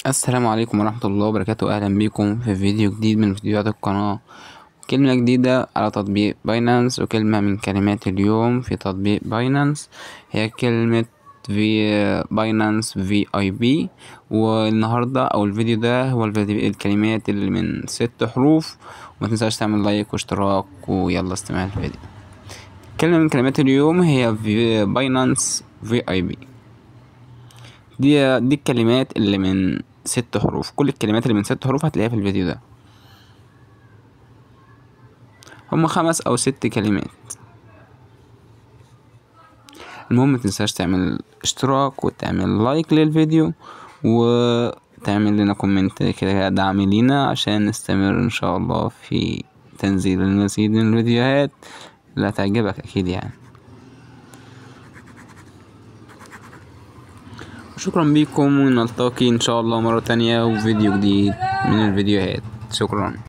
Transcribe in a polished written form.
السلام عليكم ورحمة الله وبركاته. أهلا بكم في فيديو جديد من فيديوهات القناة. كلمة جديدة على تطبيق باينانس، وكلمة من كلمات اليوم في تطبيق باينانس هي كلمة في باينانس VIP. والنهاردة أو الفيديو ده هو الكلمات اللي من 6 حروف. وما تنساش تعمل لايك واشتراك، ويلا استمع الفيديو. كلمة من كلمات اليوم هي في باينانس VIP. دي الكلمات اللي من 6 حروف. كل الكلمات اللي من 6 حروف هتلاقيها في الفيديو ده. هما 5 أو 6 كلمات. المهم متنساش تعمل اشتراك وتعمل لايك للفيديو وتعمل لنا كومنت كده دعم لينا عشان نستمر ان شاء الله في تنزيل المزيد من الفيديوهات اللي هتعجبك اكيد يعني. شكرا بكم، ونلتقي ان شاء الله مرة تانية وفيديو جديد من الفيديوهات. شكرا.